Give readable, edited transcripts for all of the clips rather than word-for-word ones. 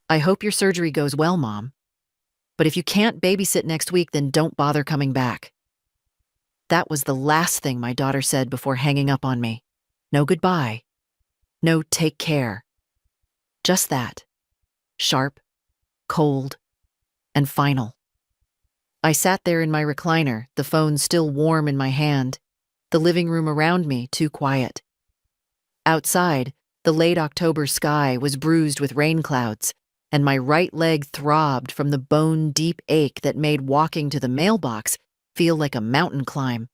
I hope your surgery goes well, Mom. But if you can't babysit next week, then don't bother coming back. That was the last thing my daughter said before hanging up on me. No goodbye. No take care. Just that. Sharp, cold, and final. I sat there in my recliner, the phone still warm in my hand, the living room around me too quiet. Outside, the late October sky was bruised with rain clouds, and my right leg throbbed from the bone-deep ache that made walking to the mailbox feel like a mountain climb.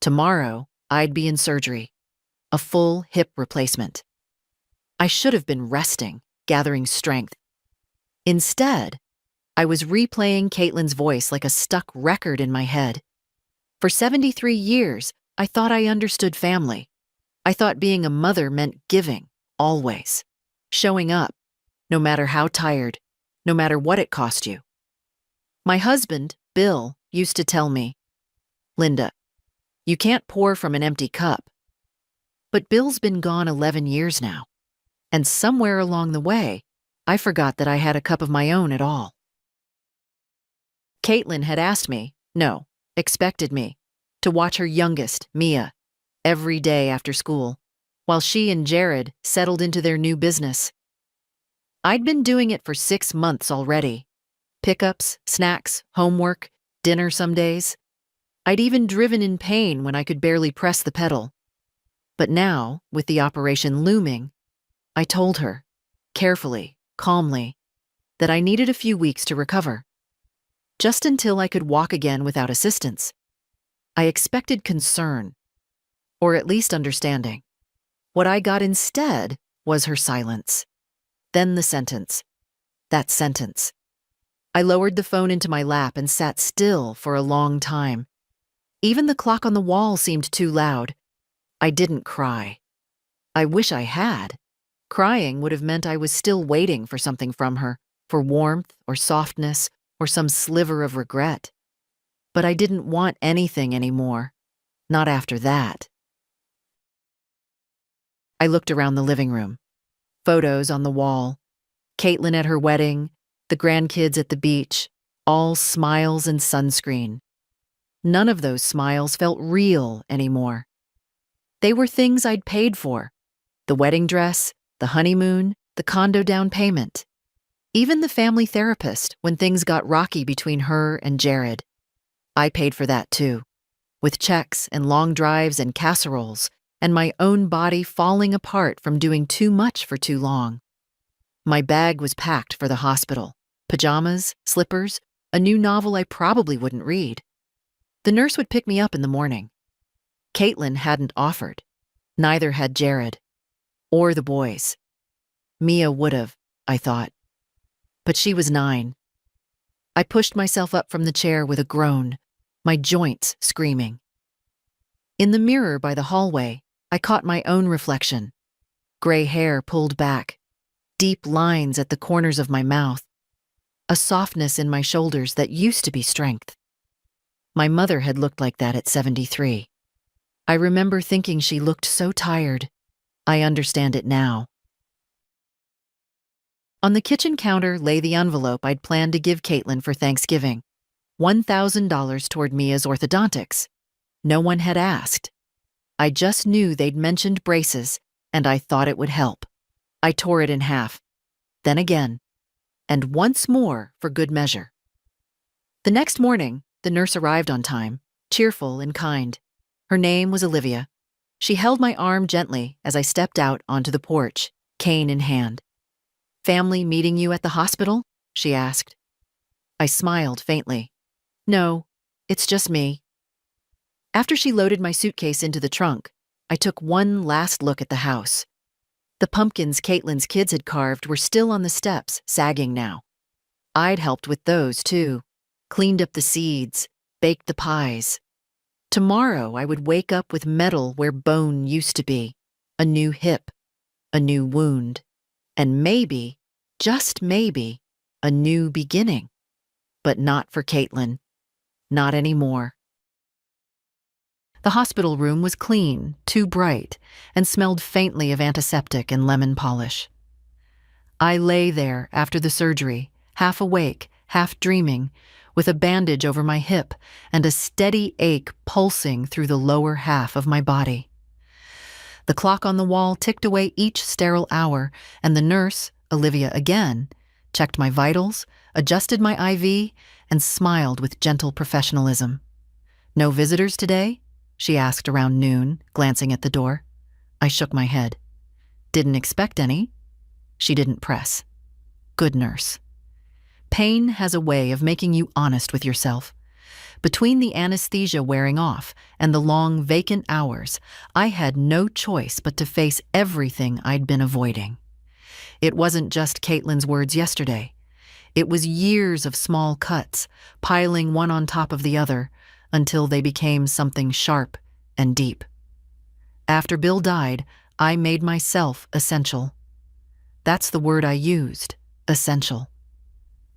Tomorrow, I'd be in surgery, a full hip replacement. I should have been resting, gathering strength. Instead, I was replaying Caitlin's voice like a stuck record in my head. For 73 years, I thought I understood family. I thought being a mother meant giving, always. Showing up, no matter how tired, no matter what it cost you. My husband, Bill, used to tell me, "Linda, you can't pour from an empty cup." But Bill's been gone 11 years now, and somewhere along the way, I forgot that I had a cup of my own at all. Caitlin had asked me, no, expected me, to watch her youngest, Mia, every day after school, while she and Jared settled into their new business. I'd been doing it for 6 months already. Pickups, snacks, homework, dinner some days. I'd even driven in pain when I could barely press the pedal. But now, with the operation looming, I told her, carefully, calmly, that I needed a few weeks to recover. Just until I could walk again without assistance. I expected concern, or at least understanding. What I got instead was her silence. Then the sentence. That sentence. I lowered the phone into my lap and sat still for a long time. Even the clock on the wall seemed too loud. I didn't cry. I wish I had. Crying would have meant I was still waiting for something from her, for warmth or softness or some sliver of regret. But I didn't want anything anymore. Not after that. I looked around the living room. Photos on the wall. Caitlin at her wedding, the grandkids at the beach, all smiles and sunscreen. None of those smiles felt real anymore. They were things I'd paid for. The wedding dress, the honeymoon, the condo down payment. Even the family therapist when things got rocky between her and Jared. I paid for that too, with checks and long drives and casseroles, and my own body falling apart from doing too much for too long. My bag was packed for the hospital. Pajamas, slippers, a new novel I probably wouldn't read. The nurse would pick me up in the morning. Caitlin hadn't offered. Neither had Jared. Or the boys. Mia would have, I thought. But she was 9. I pushed myself up from the chair with a groan, my joints screaming. In the mirror by the hallway, I caught my own reflection. Gray hair pulled back, deep lines at the corners of my mouth, a softness in my shoulders that used to be strength. My mother had looked like that at 73. I remember thinking she looked so tired. I understand it now. On the kitchen counter lay the envelope I'd planned to give Caitlin for Thanksgiving. $1,000 toward Mia's orthodontics. No one had asked. I just knew they'd mentioned braces, and I thought it would help. I tore it in half. Then again. And once more for good measure. The next morning, the nurse arrived on time, cheerful and kind. Her name was Olivia. She held my arm gently as I stepped out onto the porch, cane in hand. "Family meeting you at the hospital?" she asked. I smiled faintly. "No, it's just me." After she loaded my suitcase into the trunk, I took one last look at the house. The pumpkins Caitlin's kids had carved were still on the steps, sagging now. I'd helped with those, too. Cleaned up the seeds, baked the pies. Tomorrow I would wake up with metal where bone used to be, a new hip, a new wound, and maybe, just maybe, a new beginning. But not for Caitlin. Not anymore. The hospital room was clean, too bright, and smelled faintly of antiseptic and lemon polish. I lay there after the surgery, half awake, half dreaming, with a bandage over my hip and a steady ache pulsing through the lower half of my body. The clock on the wall ticked away each sterile hour, and the nurse, Olivia again, checked my vitals, adjusted my IV, and smiled with gentle professionalism. "No visitors today?" she asked around noon, glancing at the door. I shook my head. "Didn't expect any." She didn't press. Good nurse. Pain has a way of making you honest with yourself. Between the anesthesia wearing off and the long, vacant hours, I had no choice but to face everything I'd been avoiding. It wasn't just Caitlin's words yesterday. It was years of small cuts, piling one on top of the other, until they became something sharp and deep. After Bill died, I made myself essential. That's the word I used, essential.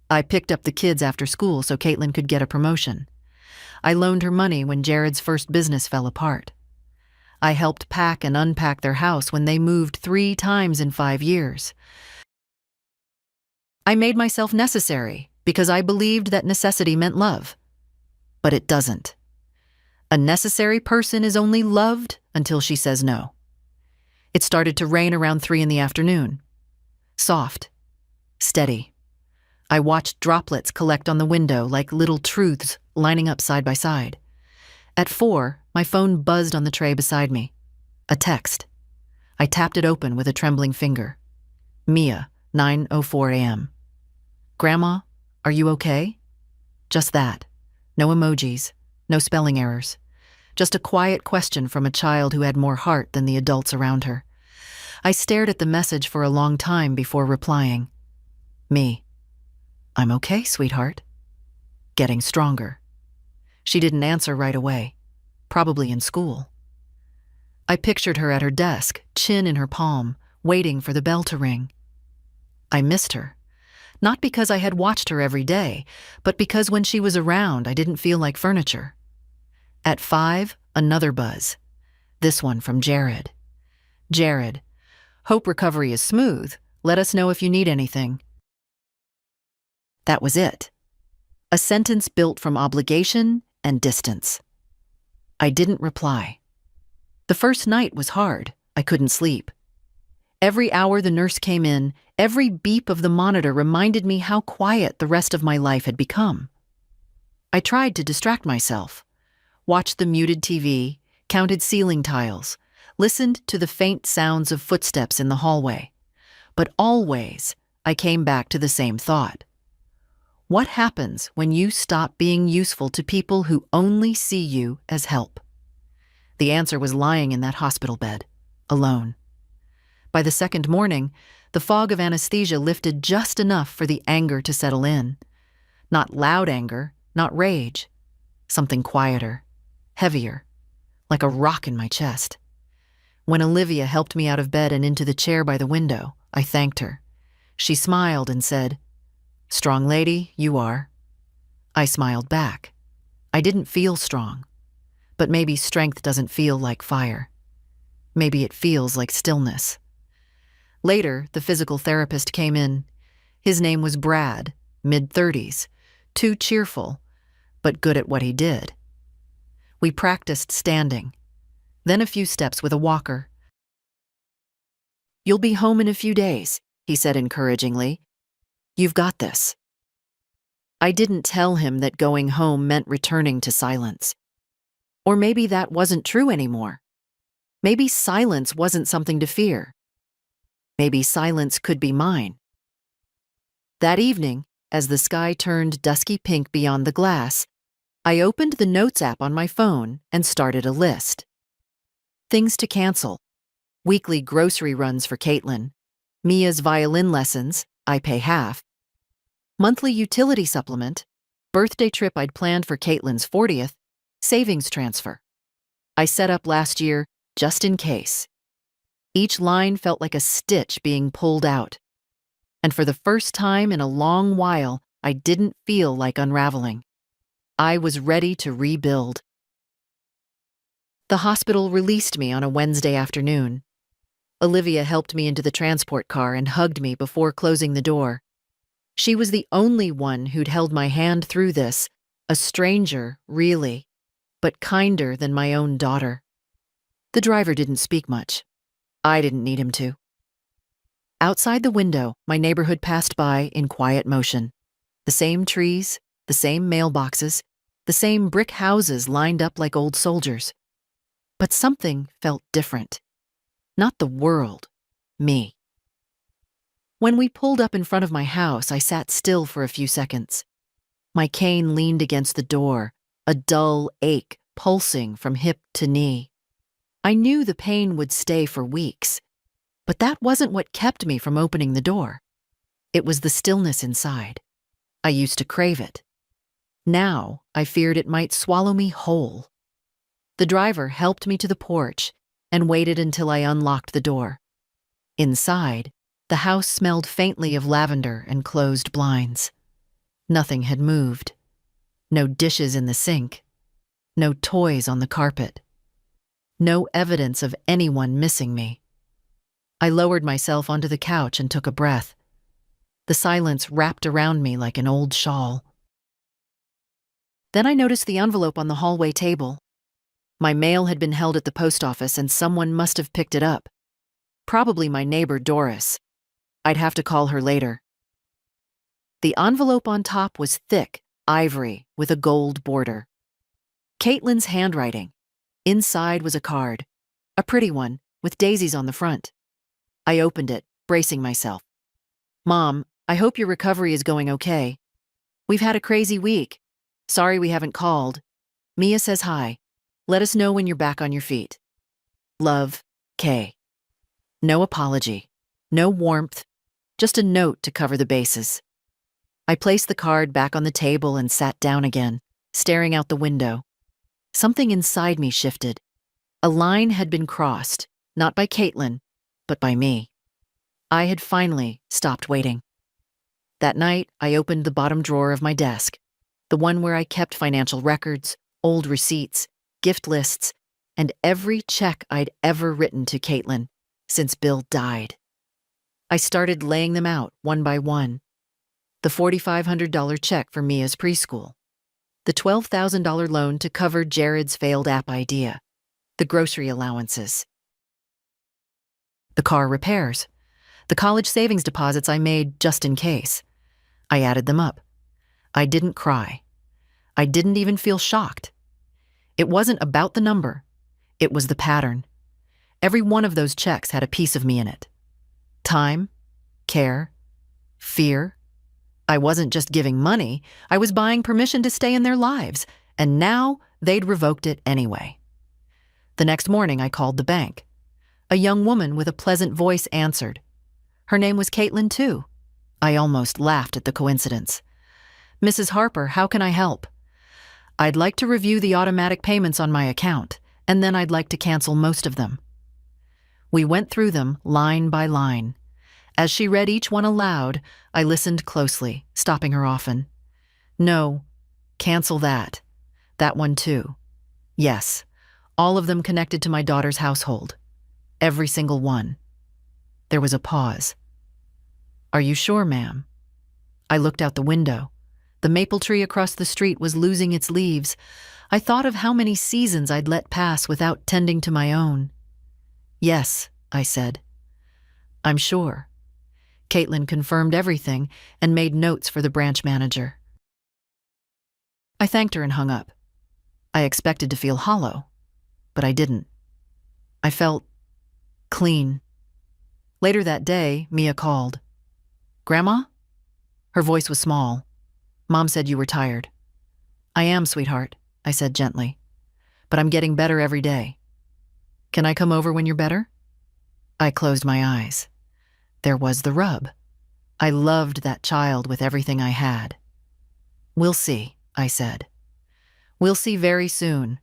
I picked up the kids after school so Caitlin could get a promotion. I loaned her money when Jared's first business fell apart. I helped pack and unpack their house when they moved 3 times in 5 years. I made myself necessary because I believed that necessity meant love. But it doesn't. A necessary person is only loved until she says no. It started to rain around 3 in the afternoon. Soft. Steady. I watched droplets collect on the window like little truths lining up side by side. At 4, my phone buzzed on the tray beside me. A text. I tapped it open with a trembling finger. Mia, 9:04 a.m. "Grandma, are you okay?" Just that. No emojis, no spelling errors. Just a quiet question from a child who had more heart than the adults around her. I stared at the message for a long time before replying. Me. "I'm okay, sweetheart." Getting stronger. She didn't answer right away. Probably in school. I pictured her at her desk, chin in her palm, waiting for the bell to ring. I missed her. Not because I had watched her every day, but because when she was around, I didn't feel like furniture. At 5, another buzz. This one from Jared. "Jared, hope recovery is smooth. Let us know if you need anything." That was it. A sentence built from obligation and distance. I didn't reply. The first night was hard. I couldn't sleep. Every hour the nurse came in, every beep of the monitor reminded me how quiet the rest of my life had become. I tried to distract myself. Watched the muted TV, counted ceiling tiles, listened to the faint sounds of footsteps in the hallway. But always, I came back to the same thought. What happens when you stop being useful to people who only see you as help? The answer was lying in that hospital bed, alone. By the second morning, the fog of anesthesia lifted just enough for the anger to settle in. Not loud anger, not rage. Something quieter, heavier, like a rock in my chest. When Olivia helped me out of bed and into the chair by the window, I thanked her. She smiled and said, "Strong lady, you are." I smiled back. I didn't feel strong. But maybe strength doesn't feel like fire. Maybe it feels like stillness. Later, the physical therapist came in. His name was Brad, mid-30s, too cheerful, but good at what he did. We practiced standing, then a few steps with a walker. "You'll be home in a few days," he said encouragingly. "You've got this." I didn't tell him that going home meant returning to silence. Or maybe that wasn't true anymore. Maybe silence wasn't something to fear. Maybe silence could be mine. That evening, as the sky turned dusky pink beyond the glass, I opened the Notes app on my phone and started a list. Things to cancel. Weekly grocery runs for Caitlin. Mia's violin lessons, I pay half. Monthly utility supplement. Birthday trip I'd planned for Caitlin's 40th. Savings transfer. I set up last year just in case. Each line felt like a stitch being pulled out. And for the first time in a long while, I didn't feel like unraveling. I was ready to rebuild. The hospital released me on a Wednesday afternoon. Olivia helped me into the transport car and hugged me before closing the door. She was the only one who'd held my hand through this, a stranger, really, but kinder than my own daughter. The driver didn't speak much. I didn't need him to. Outside the window, my neighborhood passed by in quiet motion. The same trees, the same mailboxes, the same brick houses lined up like old soldiers. But something felt different. Not the world, me. When we pulled up in front of my house, I sat still for a few seconds. My cane leaned against the door, a dull ache pulsing from hip to knee. I knew the pain would stay for weeks, but that wasn't what kept me from opening the door. It was the stillness inside. I used to crave it. Now, I feared it might swallow me whole. The driver helped me to the porch and waited until I unlocked the door. Inside, the house smelled faintly of lavender and closed blinds. Nothing had moved. No dishes in the sink. No toys on the carpet. No evidence of anyone missing me. I lowered myself onto the couch and took a breath. The silence wrapped around me like an old shawl. Then I noticed the envelope on the hallway table. My mail had been held at the post office and someone must have picked it up. Probably my neighbor Doris. I'd have to call her later. The envelope on top was thick, ivory, with a gold border. Caitlin's handwriting. Inside was a card, a pretty one, with daisies on the front. I opened it, bracing myself. "Mom, I hope your recovery is going okay. We've had a crazy week. Sorry we haven't called. Mia says hi. Let us know when you're back on your feet. Love, Kay." No apology, no warmth, just a note to cover the bases. I placed the card back on the table and sat down again, staring out the window. Something inside me shifted. A line had been crossed, not by Caitlin, but by me. I had finally stopped waiting. That night, I opened the bottom drawer of my desk, the one where I kept financial records, old receipts, gift lists, and every check I'd ever written to Caitlin since Bill died. I started laying them out one by one. The $4,500 check for Mia's preschool. The $12,000 loan to cover Jared's failed app idea. The grocery allowances. The car repairs. The college savings deposits I made just in case. I added them up. I didn't cry. I didn't even feel shocked. It wasn't about the number. It was the pattern. Every one of those checks had a piece of me in it. Time, care, fear. I wasn't just giving money, I was buying permission to stay in their lives, and now they'd revoked it anyway. The next morning I called the bank. A young woman with a pleasant voice answered. Her name was Caitlin too. I almost laughed at the coincidence. "Mrs. Harper, how can I help?" "I'd like to review the automatic payments on my account, and then I'd like to cancel most of them." We went through them line by line. As she read each one aloud, I listened closely, stopping her often. "No, cancel that. That one too. Yes, all of them connected to my daughter's household. Every single one." There was a pause. "Are you sure, ma'am?" I looked out the window. The maple tree across the street was losing its leaves. I thought of how many seasons I'd let pass without tending to my own. "Yes," I said. "I'm sure." Caitlin confirmed everything and made notes for the branch manager. I thanked her and hung up. I expected to feel hollow, but I didn't. I felt clean. Later that day, Mia called. "Grandma?" Her voice was small. "Mom said you were tired." "I am, sweetheart," I said gently. "But I'm getting better every day. Can I come over when you're better?" I closed my eyes. There was the rub. I loved that child with everything I had. "We'll see," I said. "We'll see very soon."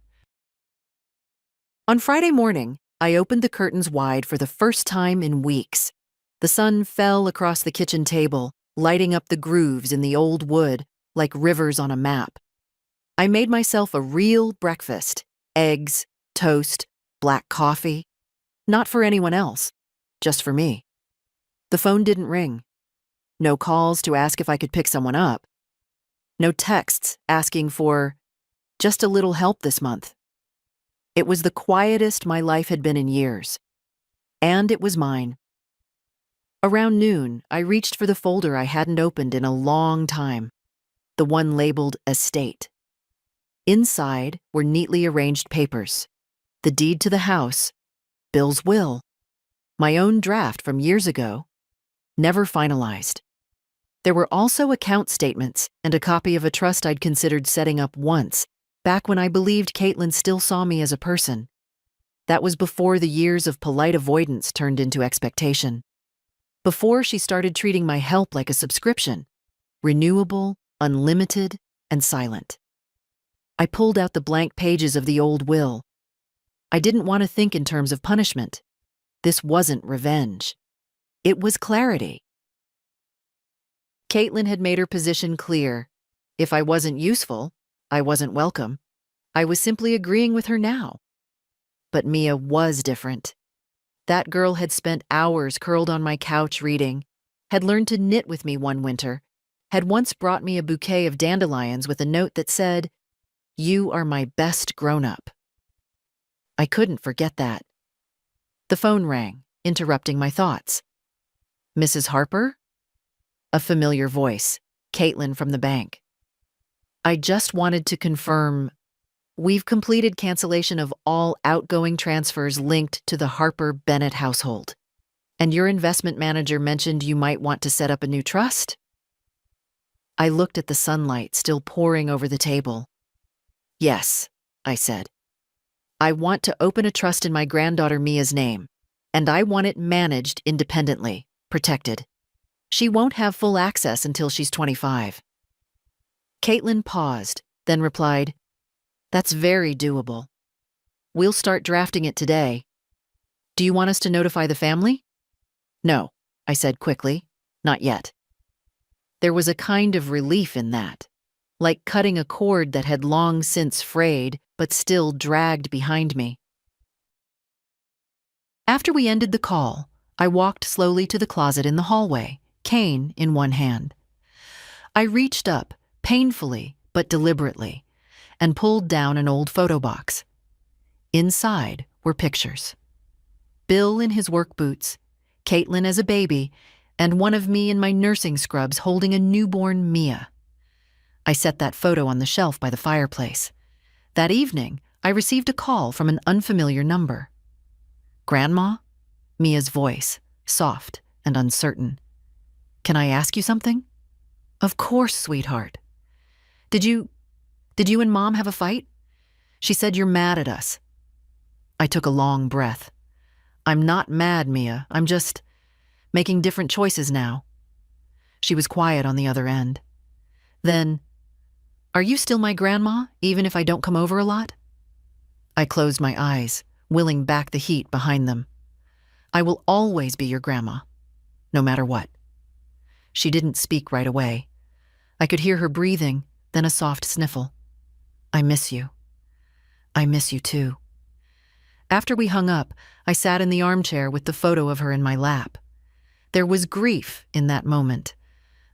On Friday morning, I opened the curtains wide for the first time in weeks. The sun fell across the kitchen table, lighting up the grooves in the old wood like rivers on a map. I made myself a real breakfast: eggs, toast, black coffee. Not for anyone else, just for me. The phone didn't ring. No calls to ask if I could pick someone up. No texts asking for just a little help this month. It was the quietest my life had been in years. And it was mine. Around noon, I reached for the folder I hadn't opened in a long time, the one labeled Estate. Inside were neatly arranged papers, the deed to the house, Bill's will, my own draft from years ago, never finalized. There were also account statements and a copy of a trust I'd considered setting up once, back when I believed Caitlin still saw me as a person. That was before the years of polite avoidance turned into expectation. Before she started treating my help like a subscription, renewable, unlimited, and silent. I pulled out the blank pages of the old will. I didn't want to think in terms of punishment. This wasn't revenge. It was clarity. Caitlin had made her position clear. If I wasn't useful, I wasn't welcome. I was simply agreeing with her now. But Mia was different. That girl had spent hours curled on my couch reading, had learned to knit with me one winter, had once brought me a bouquet of dandelions with a note that said, "You are my best grown-up." I couldn't forget that. The phone rang, interrupting my thoughts. "Mrs. Harper?" A familiar voice, Caitlin from the bank. I just wanted to confirm, we've completed cancellation of all outgoing transfers linked to the Harper-Bennett household. And your investment manager mentioned you might want to set up a new trust? I looked at the sunlight still pouring over the table. Yes, I said. I want to open a trust in my granddaughter Mia's name, and I want it managed independently, protected. She won't have full access until she's 25. Caitlin paused, then replied, "That's very doable. We'll start drafting it today. Do you want us to notify the family?" "No," I said quickly. "Not yet." There was a kind of relief in that, like cutting a cord that had long since frayed but still dragged behind me. After we ended the call, I walked slowly to the closet in the hallway, cane in one hand. I reached up, painfully but deliberately, and pulled down an old photo box. Inside were pictures. Bill in his work boots, Caitlin as a baby, and one of me in my nursing scrubs holding a newborn Mia. I set that photo on the shelf by the fireplace. That evening, I received a call from an unfamiliar number. "Grandma?" Mia's voice, soft and uncertain. "Can I ask you something?" "Of course, sweetheart." Did you and Mom have a fight? She said you're mad at us." I took a long breath. "I'm not mad, Mia. I'm just making different choices now." She was quiet on the other end. Then, "Are you still my grandma, even if I don't come over a lot?" I closed my eyes, willing back the heat behind them. "I will always be your grandma, no matter what." She didn't speak right away. I could hear her breathing, then a soft sniffle. "I miss you." "I miss you too." After we hung up, I sat in the armchair with the photo of her in my lap. There was grief in that moment,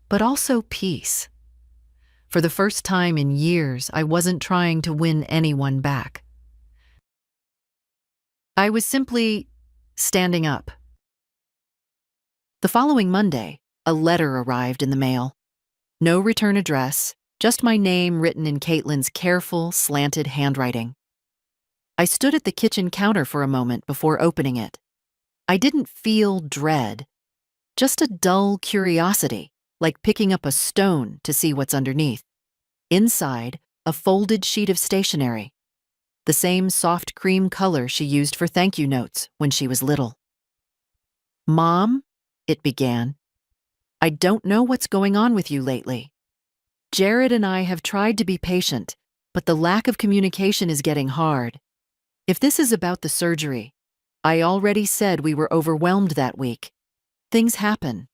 but also peace. For the first time in years, I wasn't trying to win anyone back. I was simply standing up. The following Monday, a letter arrived in the mail. No return address, just my name written in Caitlin's careful, slanted handwriting. I stood at the kitchen counter for a moment before opening it. I didn't feel dread, just a dull curiosity, like picking up a stone to see what's underneath. Inside, a folded sheet of stationery, the same soft cream color she used for thank you notes when she was little. "Mom," it began, "I don't know what's going on with you lately. Jared and I have tried to be patient, but the lack of communication is getting hard. If this is about the surgery, I already said we were overwhelmed that week. Things happen.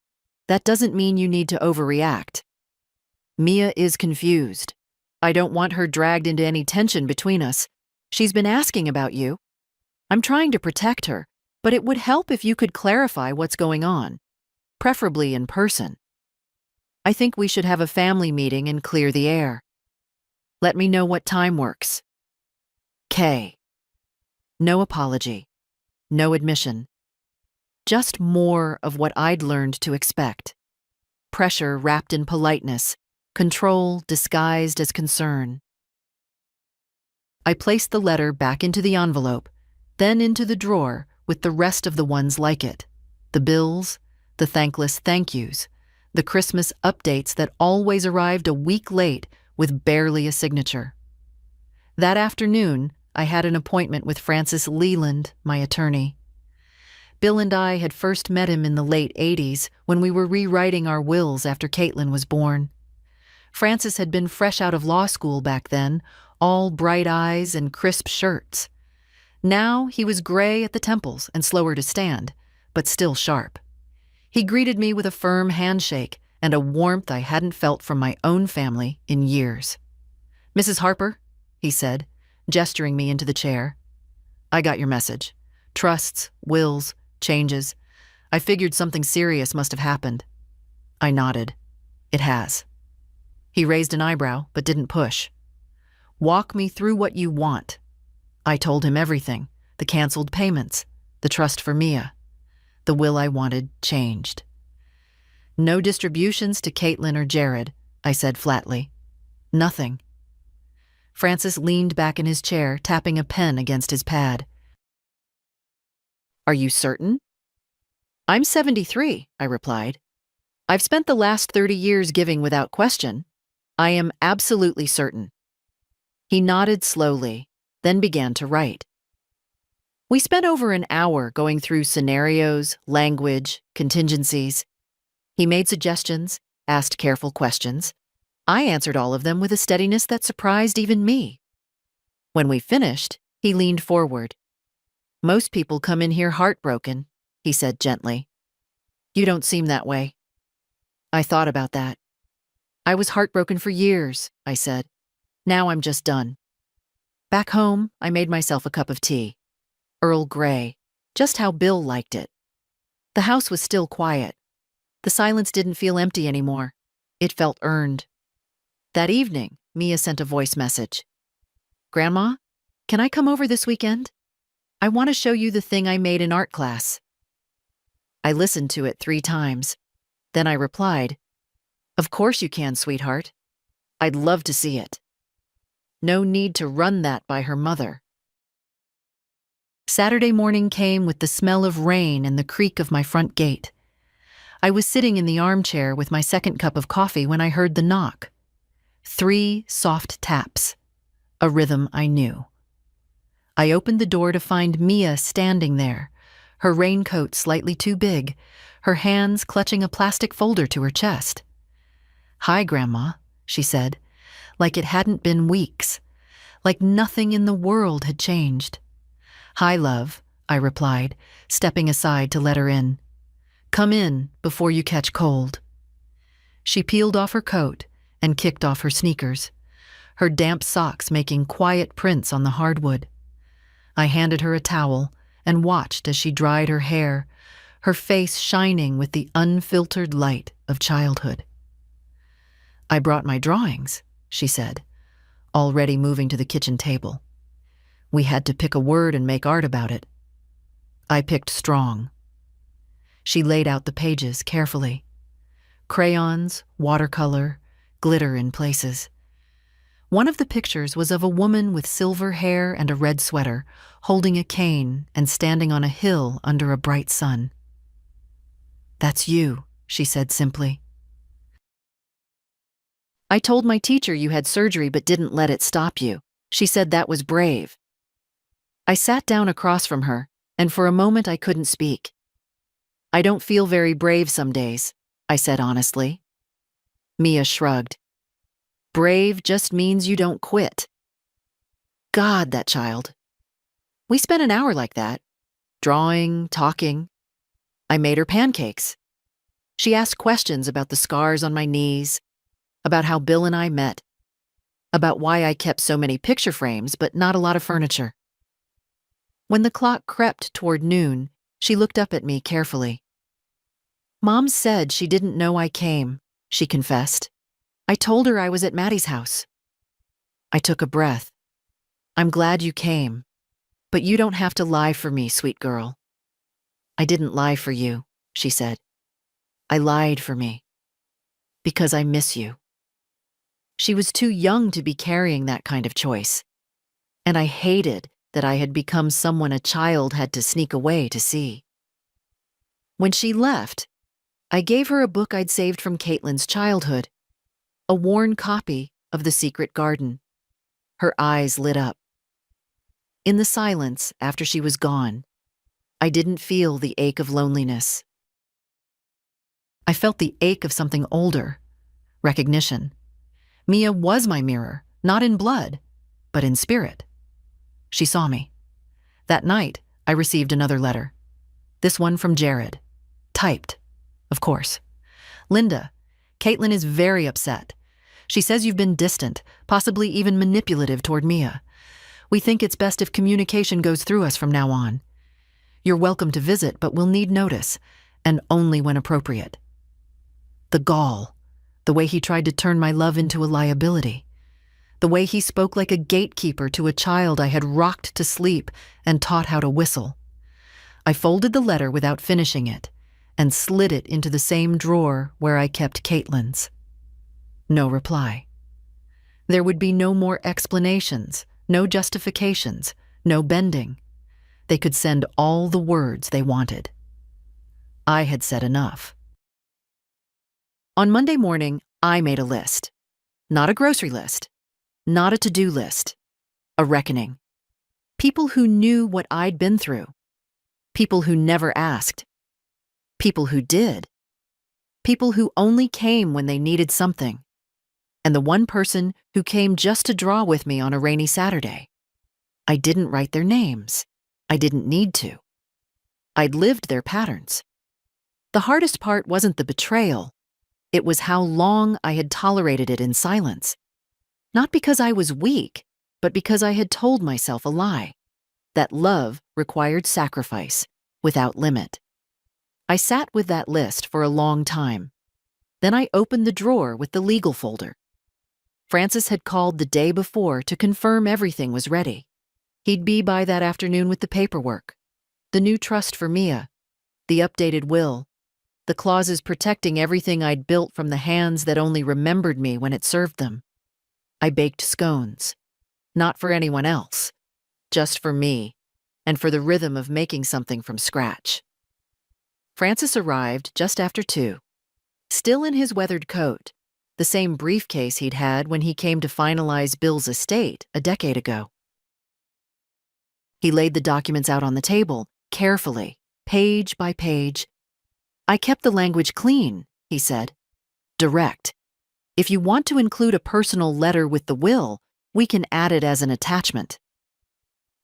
That doesn't mean you need to overreact. Mia is confused. I don't want her dragged into any tension between us. She's been asking about you. I'm trying to protect her, but it would help if you could clarify what's going on, preferably in person. I think we should have a family meeting and clear the air. Let me know what time works. K. No apology. No admission. Just more of what I'd learned to expect. Pressure wrapped in politeness, control disguised as concern. I placed the letter back into the envelope, then into the drawer with the rest of the ones like it. The bills, the thankless thank yous, the Christmas updates that always arrived a week late with barely a signature. That afternoon, I had an appointment with Francis Leland, my attorney. Bill and I had first met him in the late 80s when we were rewriting our wills after Caitlin was born. Francis had been fresh out of law school back then, all bright eyes and crisp shirts. Now he was gray at the temples and slower to stand, but still sharp. He greeted me with a firm handshake and a warmth I hadn't felt from my own family in years. "Mrs. Harper," he said, gesturing me into the chair. "I got your message. Trusts, wills, changes. I figured something serious must have happened." I nodded. "It has." He raised an eyebrow, but didn't push. "Walk me through what you want." I told him everything, the canceled payments, the trust for Mia. The will I wanted changed. "No distributions to Caitlin or Jared," I said flatly. "Nothing." Francis leaned back in his chair, tapping a pen against his pad. "Are you certain?" "I'm 73, I replied. "I've spent the last 30 years giving without question. I am absolutely certain." He nodded slowly, then began to write. We spent over an hour going through scenarios, language, contingencies. He made suggestions, asked careful questions. I answered all of them with a steadiness that surprised even me. When we finished, he leaned forward. "Most people come in here heartbroken," he said gently. "You don't seem that way." I thought about that. "I was heartbroken for years," I said. "Now I'm just done." Back home, I made myself a cup of tea. Earl Grey, just how Bill liked it. The house was still quiet. The silence didn't feel empty anymore. It felt earned. That evening, Mia sent a voice message. "Grandma, can I come over this weekend? I want to show you the thing I made in art class." I listened to it 3 times. Then I replied, "Of course you can, sweetheart. I'd love to see it." No need to run that by her mother. Saturday morning came with the smell of rain and the creak of my front gate. I was sitting in the armchair with my second cup of coffee when I heard the knock. 3 soft taps, a rhythm I knew. I opened the door to find Mia standing there, her raincoat slightly too big, her hands clutching a plastic folder to her chest. "Hi, Grandma," she said, like it hadn't been weeks, like nothing in the world had changed. "Hi, love," I replied, stepping aside to let her in. "Come in before you catch cold." She peeled off her coat and kicked off her sneakers, her damp socks making quiet prints on the hardwood. I handed her a towel and watched as she dried her hair, her face shining with the unfiltered light of childhood. "I brought my drawings," she said, already moving to the kitchen table. We had to pick a word and make art about it. I picked strong. She laid out the pages carefully. Crayons, watercolor, glitter in places. One of the pictures was of a woman with silver hair and a red sweater, holding a cane and standing on a hill under a bright sun. "That's you," she said simply. "I told my teacher you had surgery but didn't let it stop you. She said that was brave." I sat down across from her, and for a moment I couldn't speak. "I don't feel very brave some days," I said honestly. Mia shrugged. "Brave just means you don't quit." God, that child. We spent an hour like that, drawing, talking. I made her pancakes. She asked questions about the scars on my knees, about how Bill and I met, about why I kept so many picture frames but not a lot of furniture. When the clock crept toward noon, She looked up at me carefully. Mom said she didn't know I came, she confessed. I told her I was at Maddie's house. I took a breath. I'm glad you came, but you don't have to lie for me, sweet girl. I didn't lie for you, she said. I lied for me. Because I miss you. She was too young to be carrying that kind of choice. And I hated that I had become someone a child had to sneak away to see. When she left, I gave her a book I'd saved from Caitlin's childhood, a worn copy of The Secret Garden. Her eyes lit up. In the silence after she was gone, I didn't feel the ache of loneliness. I felt the ache of something older, recognition. Mia was my mirror, not in blood, but in spirit. She saw me. That night, I received another letter. This one from Jared. Typed, of course. Linda, Caitlin is very upset. She says you've been distant, possibly even manipulative toward Mia. We think it's best if communication goes through us from now on. You're welcome to visit, but we'll need notice, and only when appropriate. The gall, the way he tried to turn my love into a liability. The way he spoke like a gatekeeper to a child I had rocked to sleep and taught how to whistle. I folded the letter without finishing it and slid it into the same drawer where I kept Caitlin's. No reply. There would be no more explanations, no justifications, no bending. They could send all the words they wanted. I had said enough. On Monday morning, I made a list. Not a grocery list. Not a to-do list. A reckoning. People who knew what I'd been through. People who never asked. People who did. People who only came when they needed something. And the one person who came just to draw with me on a rainy Saturday. I didn't write their names. I didn't need to. I'd lived their patterns. The hardest part wasn't the betrayal. It was how long I had tolerated it in silence. Not because I was weak, but because I had told myself a lie. That love required sacrifice, without limit. I sat with that list for a long time. Then I opened the drawer with the legal folder. Francis had called the day before to confirm everything was ready. He'd be by that afternoon with the paperwork. The new trust for Mia. The updated will. The clauses protecting everything I'd built from the hands that only remembered me when it served them. I baked scones. Not for anyone else. Just for me, and for the rhythm of making something from scratch. Francis arrived just after 2. Still in his weathered coat, the same briefcase he'd had when he came to finalize Bill's estate a decade ago. He laid the documents out on the table, carefully, page by page. I kept the language clean, he said. Direct. If you want to include a personal letter with the will, we can add it as an attachment.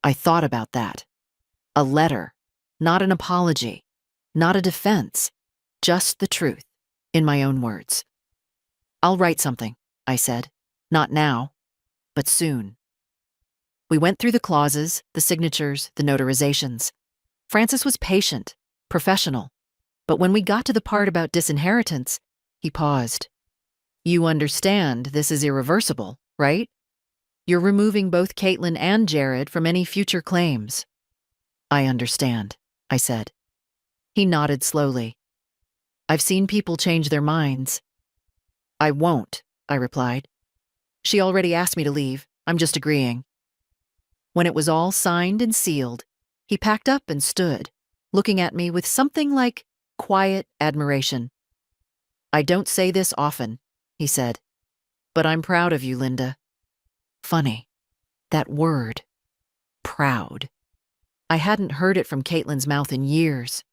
I thought about that. A letter, not an apology, not a defense, just the truth, in my own words. I'll write something, I said. Not now, but soon. We went through the clauses, the signatures, the notarizations. Francis was patient, professional, but when we got to the part about disinheritance, he paused. You understand this is irreversible, right? You're removing both Caitlin and Jared from any future claims. I understand, I said. He nodded slowly. I've seen people change their minds. I won't, I replied. She already asked me to leave. I'm just agreeing. When it was all signed and sealed, he packed up and stood, looking at me with something like quiet admiration. I don't say this often, he said, but I'm proud of you, Linda. Funny. That word. Proud. I hadn't heard it from Caitlin's mouth in years.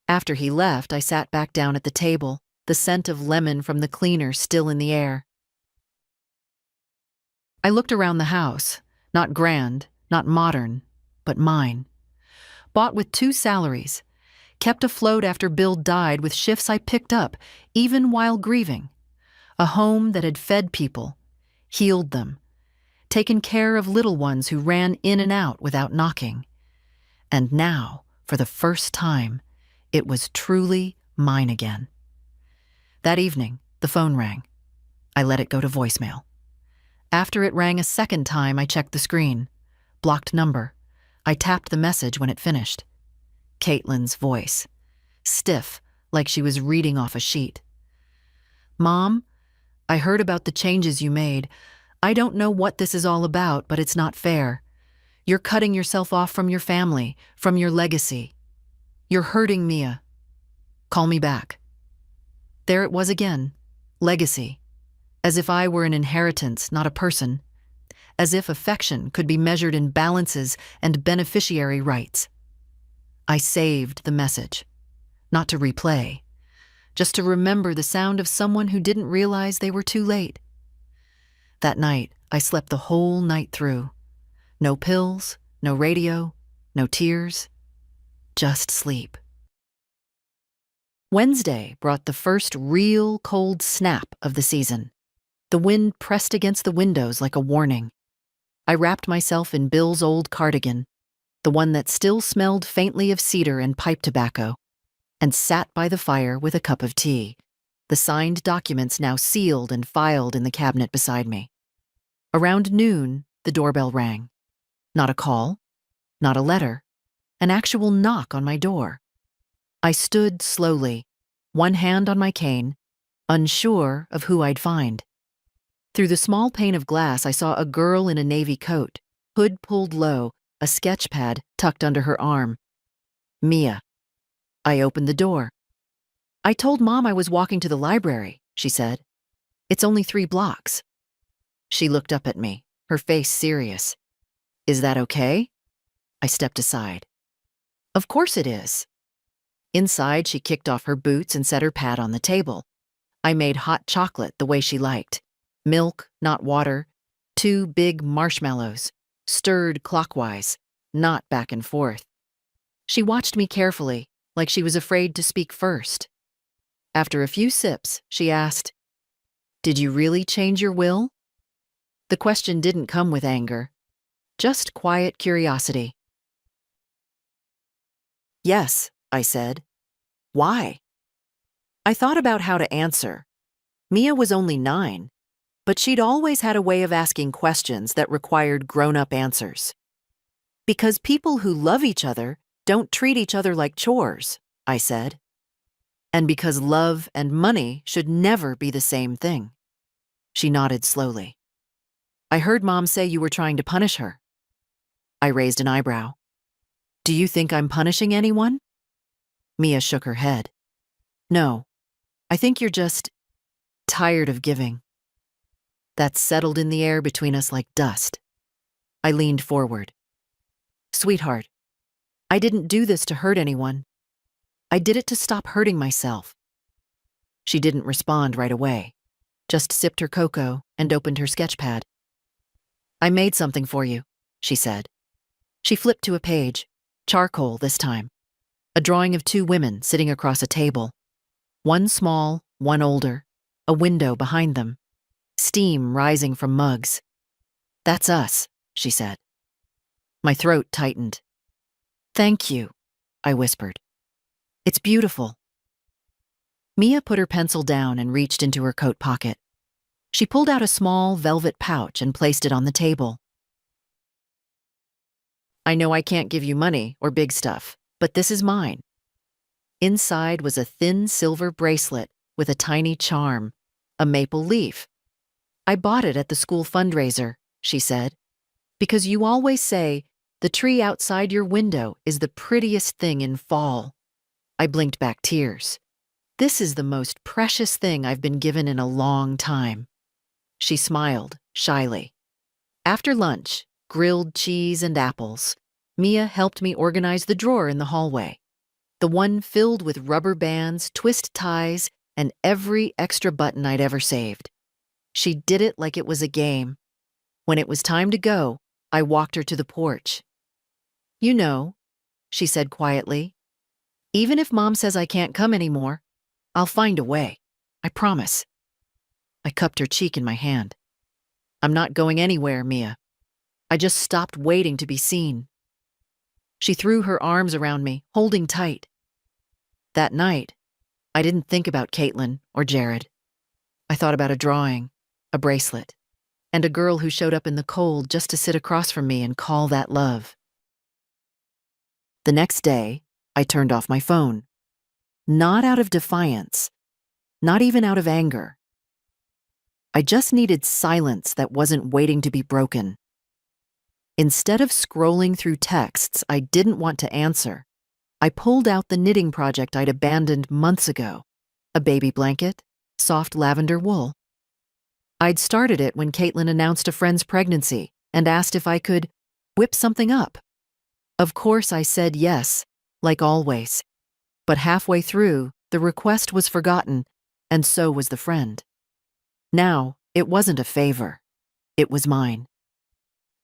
After he left, I sat back down at the table, the scent of lemon from the cleaner still in the air. I looked around the house, not grand, not modern, but mine. Bought with 2 salaries, kept afloat after Bill died with shifts I picked up, even while grieving. A home that had fed people, healed them, taken care of little ones who ran in and out without knocking. And now, For the first time, it was truly mine again. That evening, the phone rang. I let it go to voicemail. After it rang a second time, I checked the screen. Blocked number. I tapped the message when it finished. Caitlin's voice. Stiff, like she was reading off a sheet. "Mom, I heard about the changes you made. I don't know what this is all about, but it's not fair. You're cutting yourself off from your family, from your legacy. You're hurting Mia. Call me back." There it was again. Legacy. As if I were an inheritance, not a person. As if affection could be measured in balances and beneficiary rights. I saved the message. Not to replay. Just to remember the sound of someone who didn't realize they were too late. That night, I slept the whole night through. No pills, no radio, no tears. Just sleep. Wednesday brought the first real cold snap of the season. The wind pressed against the windows like a warning. I wrapped myself in Bill's old cardigan, the one that still smelled faintly of cedar and pipe tobacco, and sat by the fire with a cup of tea, the signed documents now sealed and filed in the cabinet beside me. Around noon, the doorbell rang. Not a call, not a letter, an actual knock on my door. I stood slowly, one hand on my cane, unsure of who I'd find. Through the small pane of glass, I saw a girl in a navy coat, hood pulled low, a sketch pad tucked under her arm. Mia. I opened the door. "I told Mom I was walking to the library," she said. "It's only 3 blocks. She looked up at me, her face serious. "Is that okay?" I stepped aside. "Of course it is." Inside, she kicked off her boots and set her pad on the table. I made hot chocolate the way she liked. Milk, not water. 2 big marshmallows, stirred clockwise, not back and forth. She watched me carefully, like she was afraid to speak first. After a few sips, she asked, "Did you really change your will?" The question didn't come with anger, just quiet curiosity. "Yes," I said. "Why?" I thought about how to answer. Mia was only 9, but she'd always had a way of asking questions that required grown-up answers. "Because people who love each other don't treat each other like chores," I said. "And because love and money should never be the same thing." She nodded slowly. "I heard Mom say you were trying to punish her." I raised an eyebrow. "Do you think I'm punishing anyone?" Mia shook her head. "No, I think you're just tired of giving." That settled in the air between us like dust. I leaned forward. "Sweetheart, I didn't do this to hurt anyone. I did it to stop hurting myself." She didn't respond right away, just sipped her cocoa and opened her sketch pad. "I made something for you," she said. She flipped to a page, charcoal this time, a drawing of 2 women sitting across a table. One small, one older, a window behind them, steam rising from mugs. "That's us," she said. My throat tightened. "Thank you," I whispered. "It's beautiful." Mia put her pencil down and reached into her coat pocket. She pulled out a small velvet pouch and placed it on the table. "I know I can't give you money or big stuff, but this is mine." Inside was a thin silver bracelet with a tiny charm, a maple leaf. "I bought it at the school fundraiser," she said, "because you always say the tree outside your window is the prettiest thing in fall." I blinked back tears. "This is the most precious thing I've been given in a long time." She smiled, shyly. After lunch, grilled cheese and apples, Mia helped me organize the drawer in the hallway, the one filled with rubber bands, twist ties, and every extra button I'd ever saved. She did it like it was a game. When it was time to go, I walked her to the porch. "You know," she said quietly, "even if Mom says I can't come anymore, I'll find a way. I promise." I cupped her cheek in my hand. "I'm not going anywhere, Mia. I just stopped waiting to be seen." She threw her arms around me, holding tight. That night, I didn't think about Caitlin or Jared. I thought about a drawing, a bracelet, and a girl who showed up in the cold just to sit across from me and call that love. The next day, I turned off my phone. Not out of defiance, not even out of anger. I just needed silence that wasn't waiting to be broken. Instead of scrolling through texts I didn't want to answer, I pulled out the knitting project I'd abandoned months ago, a baby blanket, soft lavender wool. I'd started it when Caitlin announced a friend's pregnancy and asked if I could whip something up. Of course I said yes, like always. But halfway through, the request was forgotten, and so was the friend. Now, it wasn't a favor. It was mine.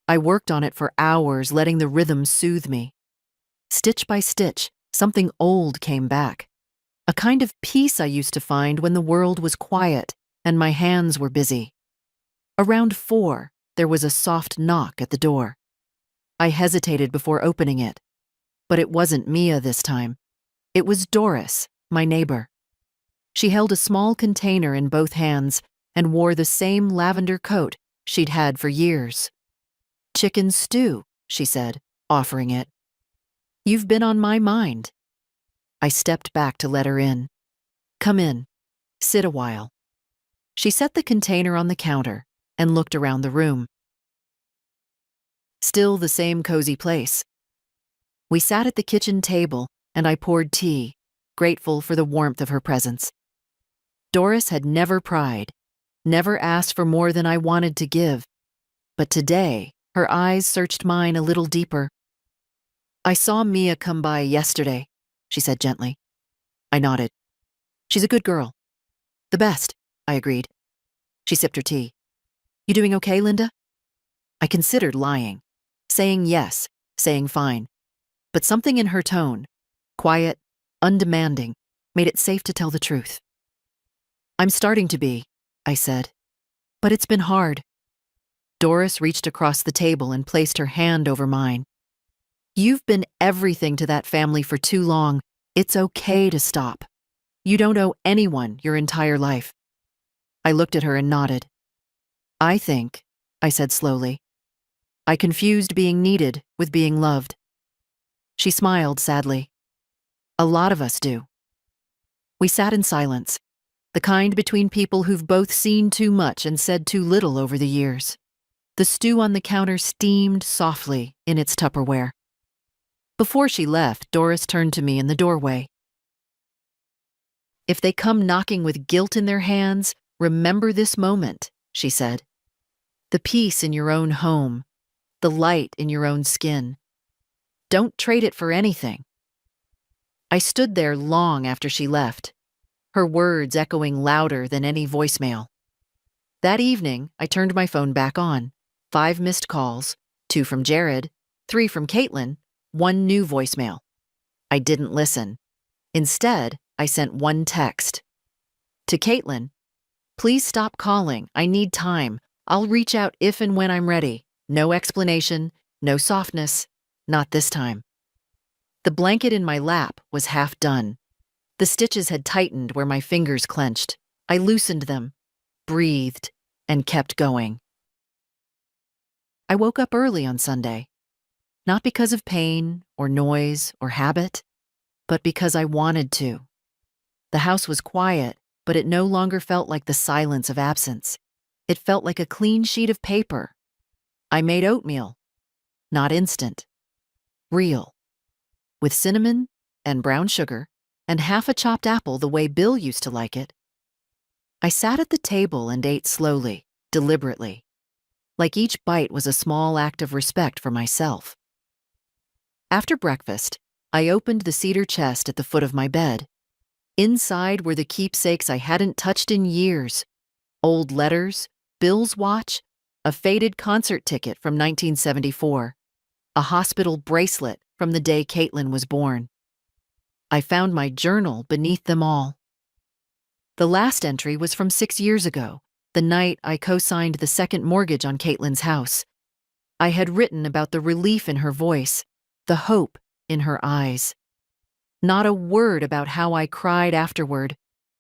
I worked on it for hours, letting the rhythm soothe me. Stitch by stitch, something old came back. A kind of peace I used to find when the world was quiet and my hands were busy. Around 4, there was a soft knock at the door. I hesitated before opening it. But it wasn't Mia this time. It was Doris, my neighbor. She held a small container in both hands and wore the same lavender coat she'd had for years. "Chicken stew," she said, offering it. "You've been on my mind." I stepped back to let her in. "Come in. Sit a while." She set the container on the counter and looked around the room. Still the same cozy place. We sat at the kitchen table and I poured tea, grateful for the warmth of her presence. Doris had never pried, never asked for more than I wanted to give. But today, her eyes searched mine a little deeper. "I saw Mia come by yesterday," she said gently. I nodded. "She's a good girl." "The best," I agreed. She sipped her tea. "You doing okay, Linda?" I considered lying, saying yes, saying fine. But something in her tone, quiet, undemanding, made it safe to tell the truth. "I'm starting to be," I said. "But it's been hard." Doris reached across the table and placed her hand over mine. "You've been everything to that family for too long. It's okay to stop. You don't owe anyone your entire life." I looked at her and nodded. "I think," I said slowly, "I confused being needed with being loved." She smiled sadly. "A lot of us do." We sat in silence, the kind between people who've both seen too much and said too little over the years. The stew on the counter steamed softly in its Tupperware. Before she left, Doris turned to me in the doorway. "If they come knocking with guilt in their hands, remember this moment," she said. "The peace in your own home, the light in your own skin. Don't trade it for anything." I stood there long after she left, her words echoing louder than any voicemail. That evening, I turned my phone back on. 5 missed calls, 2 from Jared, 3 from Caitlin, 1 new voicemail. I didn't listen. Instead, I sent 1 text. To Caitlin, "Please stop calling. I need time. I'll reach out if and when I'm ready. No explanation, no softness, not this time." The blanket in my lap was half done. The stitches had tightened where my fingers clenched. I loosened them, breathed, and kept going. I woke up early on Sunday, not because of pain or noise or habit, but because I wanted to. The house was quiet, but it no longer felt like the silence of absence. It felt like a clean sheet of paper. I made oatmeal, not instant, real, with cinnamon and brown sugar and half a chopped apple the way Bill used to like it. I sat at the table and ate slowly, deliberately, like each bite was a small act of respect for myself. After breakfast, I opened the cedar chest at the foot of my bed. Inside were the keepsakes I hadn't touched in years: old letters, Bill's watch, a faded concert ticket from 1974, a hospital bracelet from the day Caitlin was born. I found my journal beneath them all. The last entry was from 6 years ago, the night I co-signed the second mortgage on Caitlin's house. I had written about the relief in her voice, the hope in her eyes. Not a word about how I cried afterward,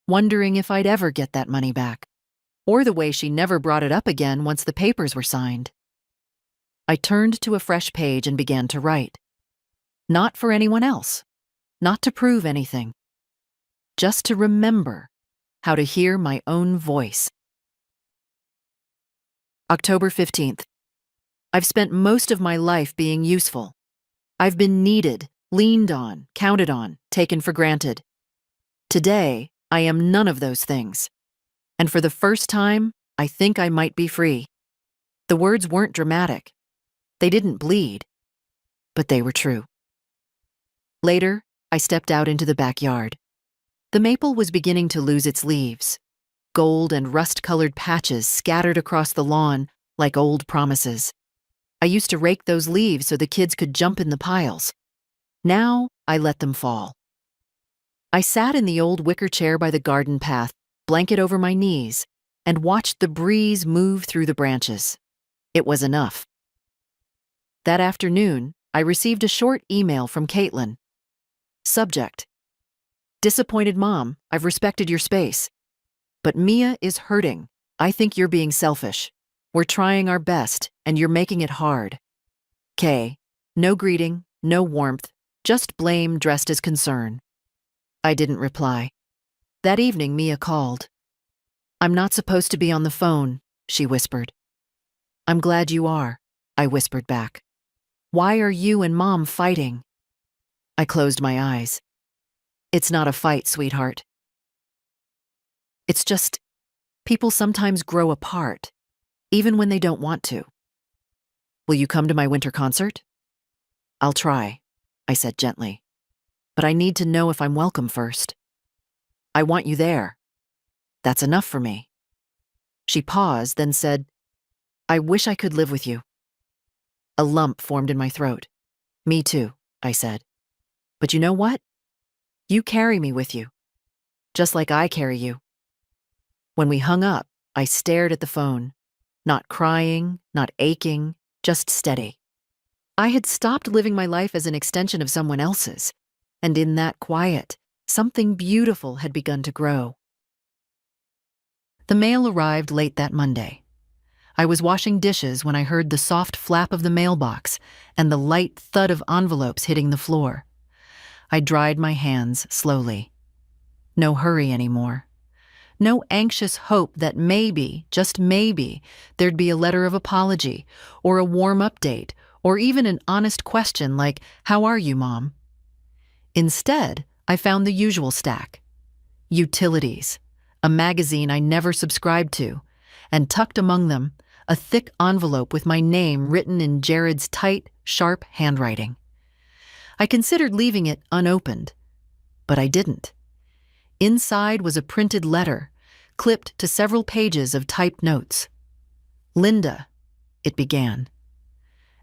wondering if I'd ever get that money back, or the way she never brought it up again once the papers were signed. I turned to a fresh page and began to write. Not for anyone else, not to prove anything, just to remember how to hear my own voice. October 15th. I've spent most of my life being useful. I've been needed, leaned on, counted on, taken for granted. Today, I am none of those things. And for the first time, I think I might be free. The words weren't dramatic. They didn't bleed. But they were true. Later, I stepped out into the backyard. The maple was beginning to lose its leaves. Gold and rust-colored patches scattered across the lawn like old promises. I used to rake those leaves so the kids could jump in the piles. Now, I let them fall. I sat in the old wicker chair by the garden path, blanket over my knees, and watched the breeze move through the branches. It was enough. That afternoon, I received a short email from Caitlin. Subject: Disappointed mom, I've respected your space. But Mia is hurting. I think you're being selfish. We're trying our best, and you're making it hard. K. No greeting, no warmth, just blame dressed as concern. I didn't reply. That evening, Mia called. I'm not supposed to be on the phone, she whispered. I'm glad you are, I whispered back. Why are you and Mom fighting? I closed my eyes. It's not a fight, sweetheart. It's just, people sometimes grow apart, even when they don't want to. Will you come to my winter concert? I'll try, I said gently. But I need to know if I'm welcome first. I want you there. That's enough for me. She paused, then said, I wish I could live with you. A lump formed in my throat. Me too, I said. But you know what? You carry me with you, just like I carry you. When we hung up, I stared at the phone, not crying, not aching, just steady. I had stopped living my life as an extension of someone else's, and in that quiet, something beautiful had begun to grow. The mail arrived late that Monday. I was washing dishes when I heard the soft flap of the mailbox and the light thud of envelopes hitting the floor. I dried my hands slowly. No hurry anymore. No anxious hope that maybe, just maybe, there'd be a letter of apology, or a warm update, or even an honest question like, how are you, Mom? Instead, I found the usual stack. Utilities, a magazine I never subscribed to, and tucked among them, a thick envelope with my name written in Jared's tight, sharp handwriting. I considered leaving it unopened, but I didn't. Inside was a printed letter, clipped to several pages of typed notes. Linda, it began.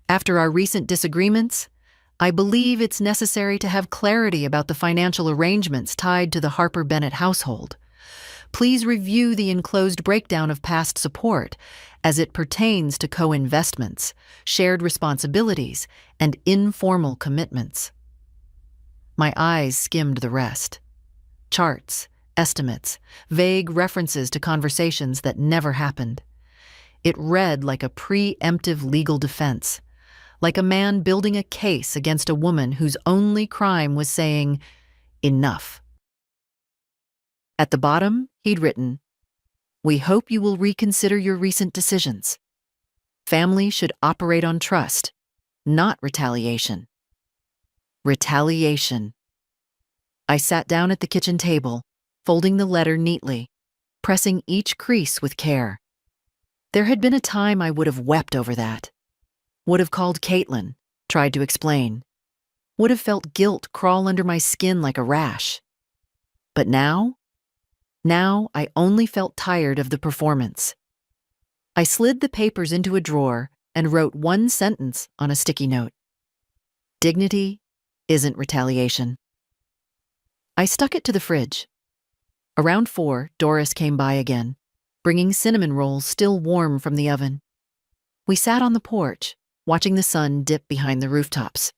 After our recent disagreements, I believe it's necessary to have clarity about the financial arrangements tied to the Harper Bennett household. Please review the enclosed breakdown of past support as it pertains to co-investments, shared responsibilities, and informal commitments. My eyes skimmed the rest. Charts, estimates, vague references to conversations that never happened. It read like a preemptive legal defense, like a man building a case against a woman whose only crime was saying, enough. At the bottom, he'd written, "We hope you will reconsider your recent decisions. Family should operate on trust, not retaliation." Retaliation. I sat down at the kitchen table, folding the letter neatly, pressing each crease with care. There had been a time I would have wept over that. Would have called Caitlin, tried to explain. Would have felt guilt crawl under my skin like a rash. But now I only felt tired of the performance. I slid the papers into a drawer and wrote one sentence on a sticky note. Dignity isn't retaliation. I stuck it to the fridge. Around 4, Doris came by again, bringing cinnamon rolls still warm from the oven. We sat on the porch, watching the sun dip behind the rooftops.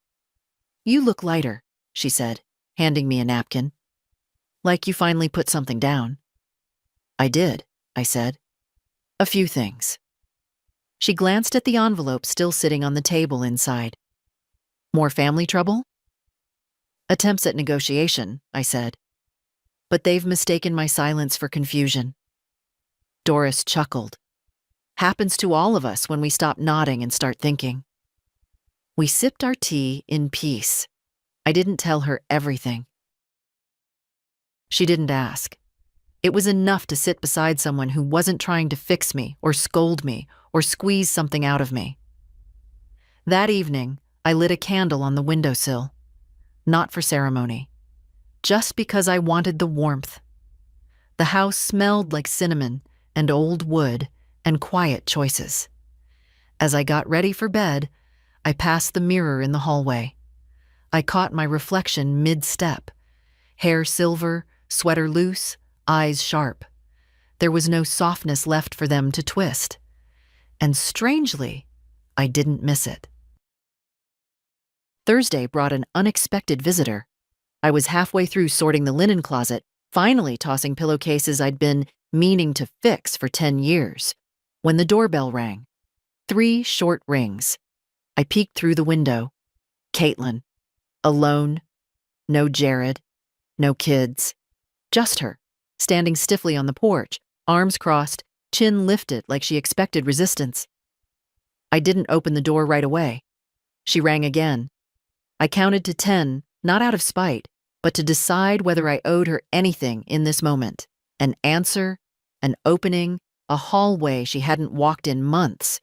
You look lighter, she said, handing me a napkin. Like you finally put something down. I did, I said. A few things. She glanced at the envelope still sitting on the table inside. More family trouble? Attempts at negotiation, I said. But they've mistaken my silence for confusion. Doris chuckled. Happens to all of us when we stop nodding and start thinking. We sipped our tea in peace. I didn't tell her everything. She didn't ask. It was enough to sit beside someone who wasn't trying to fix me or scold me or squeeze something out of me. That evening, I lit a candle on the windowsill. Not for ceremony. Just because I wanted the warmth. The house smelled like cinnamon and old wood and quiet choices. As I got ready for bed, I passed the mirror in the hallway. I caught my reflection mid-step. Hair silver, sweater loose, eyes sharp. There was no softness left for them to twist. And strangely, I didn't miss it. Thursday brought an unexpected visitor. I was halfway through sorting the linen closet, finally tossing pillowcases I'd been meaning to fix for 10 years, when the doorbell rang. 3 short rings. I peeked through the window. Caitlin. Alone. No Jared. No kids. Just her, standing stiffly on the porch, arms crossed, chin lifted like she expected resistance. I didn't open the door right away. She rang again. I counted to 10, not out of spite, but to decide whether I owed her anything in this moment. An answer, an opening, a hallway she hadn't walked in months.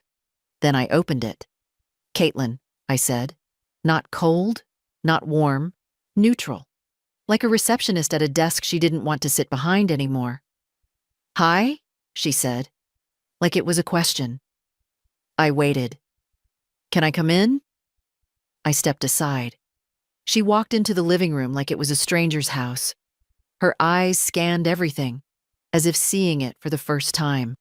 Then I opened it. Caitlin, I said. Not cold, not warm, neutral. Like a receptionist at a desk she didn't want to sit behind anymore. Hi, she said, like it was a question. I waited. Can I come in? I stepped aside. She walked into the living room like it was a stranger's house. Her eyes scanned everything, as if seeing it for the first time.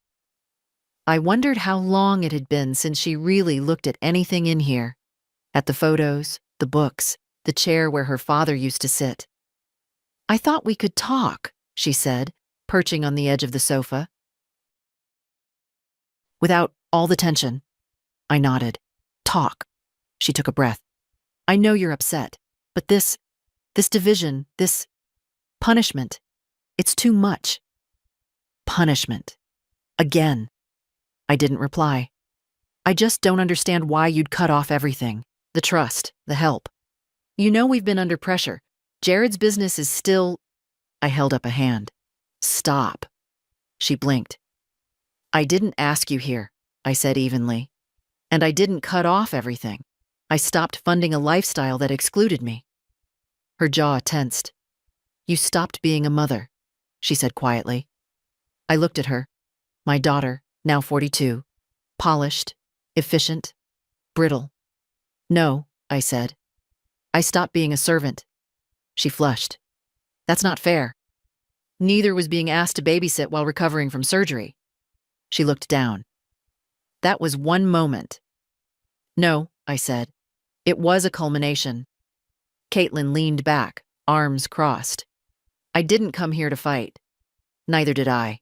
I wondered how long it had been since she really looked at anything in here. At the photos, the books, the chair where her father used to sit. I thought we could talk, she said, perching on the edge of the sofa. Without all the tension. I nodded. Talk. She took a breath. I know you're upset, but this division, this punishment, it's too much. Punishment. Again. I didn't reply. I just don't understand why you'd cut off everything. The trust, the help. You know we've been under pressure. Jared's business is still... I held up a hand. Stop. She blinked. I didn't ask you here, I said evenly. And I didn't cut off everything. I stopped funding a lifestyle that excluded me. Her jaw tensed. You stopped being a mother, she said quietly. I looked at her. My daughter, now 42. Polished, efficient, brittle. No, I said. I stopped being a servant. She flushed. That's not fair. Neither was being asked to babysit while recovering from surgery. She looked down. That was one moment. No, I said. It was a culmination. Caitlin leaned back, arms crossed. I didn't come here to fight. Neither did I.